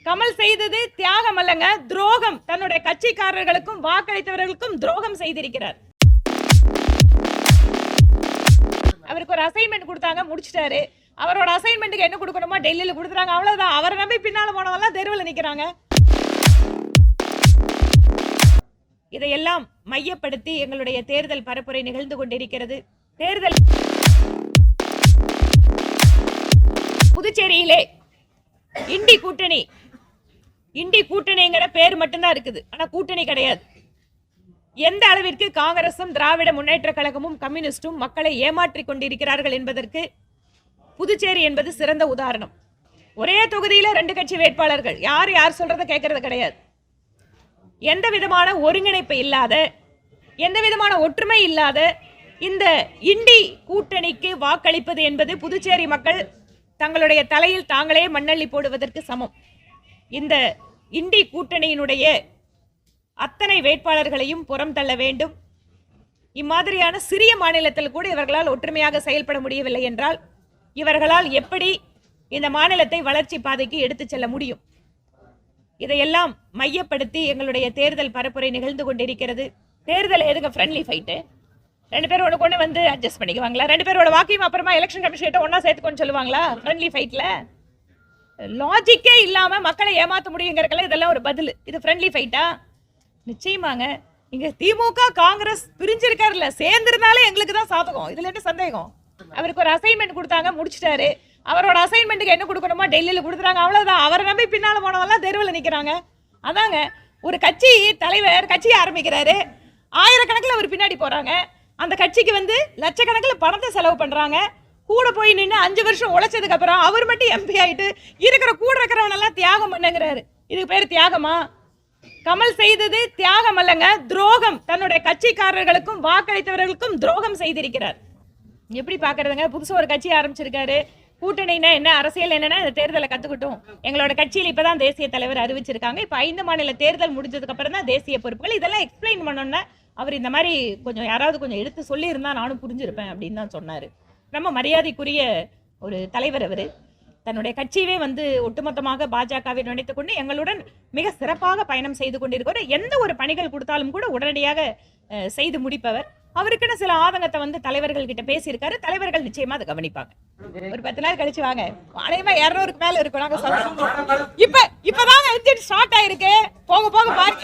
கமல் செய்தது தியாகம் அல்லங்க, துரோகம். தன்னுடைய கட்சிக்காரர்களுக்கும் வாக்களித்தவர்களுக்கும் துரோகம் செய்திருக்கிறார். அவருக்கு ஒரு அசைன்மெண்ட் கொடுத்தாங்க, முடிச்சிட்டாரு. அவரோட அசைன்மெண்ட்டுக்கு என்ன கொடுக்கணுமோ டெல்லியில கொடுத்துறாங்க, அவ்வளவுதான். அவரை நம்பி பின்னால போனவெல்லாம் தெருவில் நிக்கிறாங்க. இதையெல்லாம் மையப்படுத்தி எங்களுடைய தேர்தல் பரப்புரை நிகழ்ந்து கொண்டிருக்கிறது. தேர்தல் புதுச்சேரியிலே இண்டி கூட்டணிங்கிற பேர் மட்டும்தான் இருக்குது, ஆனா கூட்டணி கிடையாது. எந்த அளவிற்கு காங்கிரசும் திராவிட முன்னேற்ற கழகமும் கம்யூனிஸ்டும் மக்களை ஏமாற்றிக் கொண்டிருக்கிறார்கள் என்பதற்கு புதுச்சேரி என்பது சிறந்த உதாரணம். ஒரே தொகுதியில 2 கட்சி வேட்பாளர்கள், யார் சொல்றத கேட்கறது கிடையாது. எந்த விதமான ஒருங்கிணைப்பு இல்லாத, எந்த விதமான ஒற்றுமை இல்லாத இந்த இண்டி கூட்டணிக்கு வாக்களிப்பது என்பது புதுச்சேரி மக்கள் தங்களுடைய தலையில் தாங்களே மண்ணள்ளி போடுவதற்கு சமம். இந்த இண்டி கூட்டணியினுடைய அத்தனை வேட்பாளர்களையும் புறம் தள்ள வேண்டும். இம்மாதிரியான சிறிய மாநிலத்தில் கூட இவர்களால் ஒற்றுமையாக செயல்பட முடியவில்லை என்றால் இவர்களால் எப்படி இந்த மாநிலத்தை வளர்ச்சி பாதைக்கு எடுத்துச் செல்ல முடியும்? இதையெல்லாம் மையப்படுத்தி எங்களுடைய தேர்தல் பரப்புரை நிகழ்ந்து கொண்டிருக்கிறது. தேர்தல் எதுங்க ஃப்ரெண்ட்லி ஃபைட்டு? 2 பேர் ஒன்று வந்து அட்ஜஸ்ட் பண்ணிக்குவாங்களா? 2 பேரோட வாக்கியம் அப்புறமா எலெக்ஷன் கமிஷன் ஒன்னா சேர்த்துக்கொண்டு சொல்லுவாங்களா? ஃப்ரெண்ட்லி ஃபைட்ல லாஜிக்கே இல்லாம மக்களை ஏமாற்ற முடியுங்கிறதுல இதெல்லாம் ஒரு பதில். இது ஃப்ரெண்ட்லி ஃபைட்டா? நிச்சயமாங்க. இங்க திமுக காங்கிரஸ் பிரிஞ்சிருக்காருல்ல, சேர்ந்திருந்தாலே எங்களுக்கு தான் சாதகம். இதுல என்ன சந்தேகம்? அவருக்கு ஒரு அசைன்மெண்ட் கொடுத்தாங்க, முடிச்சிட்டாரு. அவரோட அசைன்மெண்ட்டுக்கு என்ன கொடுக்கணுமோ டெல்லியில கொடுத்துறாங்க, அவ்வளவுதான். அவரை நம்பி பின்னால போனவெல்லாம் தெருவில் நிக்கிறாங்க. அதாங்க, ஒரு கட்சி தலைவர் கட்சியை ஆரம்பிக்கிறாரு, ஆயிரக்கணக்கில் அவர் பின்னாடி போறாங்க. அந்த கட்சிக்கு லட்சக்கணக்கில் பணத்தை செலவு பண்றாங்க. கூட போய் நின்று 5 வருஷம் உழைச்சதுக்கு அப்புறம் அவர் மட்டும் எம்பி ஆயிட்டு கூட இருக்கிறவனெல்லாம் தியாகம் பண்ணுங்கிறாரு. இதுக்கு பேர் தியாகமா? கமல் செய்தது தியாகம் அல்லங்க, துரோகம். தன்னுடைய கட்சிக்காரர்களுக்கும் வாக்களித்தவர்களுக்கும் துரோகம் செய்திருக்கிறார். எப்படி பாக்குறதுங்க? புதுசா ஒரு கட்சி ஆரம்பிச்சிருக்காரு. கூட்டணினா என்ன, அரசியல் என்னன்னா இந்த தேர்தலை கத்துக்கிட்டோம். எங்களோட கட்சியில் இப்பதான் தேசிய தலைவர் அறிவிச்சிருக்காங்க. இப்ப 5 மாநில தேர்தல் முடிஞ்சதுக்கு அப்புறம் தான் தேசிய பொறுப்புகள். இதெல்லாம் எக்ஸ்பிளைன் பண்ணோன்னா அவர் இந்த மாதிரி யாராவது கொஞ்சம் எடுத்து சொல்லி இருந்தா நானும் புரிஞ்சிருப்பேன் அப்படின்னு தான் சொன்னாரு. நம்ம மரியாதைக்குரிய ஒரு தலைவர் அவர். தன்னுடைய கட்சியவே ஒட்டுமொத்தமாக பாஜகவை நினைத்துக் கொண்டு எங்களுடன் மிக சிறப்பாக பயணம் செய்து கொண்டிருக்கிற, எந்த ஒரு பணிகள் கொடுத்தாலும் கூட உடனடியாக செய்து முடிப்பவர். அவருக்குன்னு சில ஆதங்கத்தை தலைவர்கள் கிட்ட பேசியிருக்காரு. தலைவர்கள் நிச்சயமா அதை கவனிப்பாங்க. ஒரு 10 நாள் கழிச்சு வாங்க, அனைவா 200க்கு மேல இருக்கும். நாங்க சொல்றோம். இப்பதாங்க ஸ்டார்ட் ஆயிருக்கு, போக போக பாருங்க.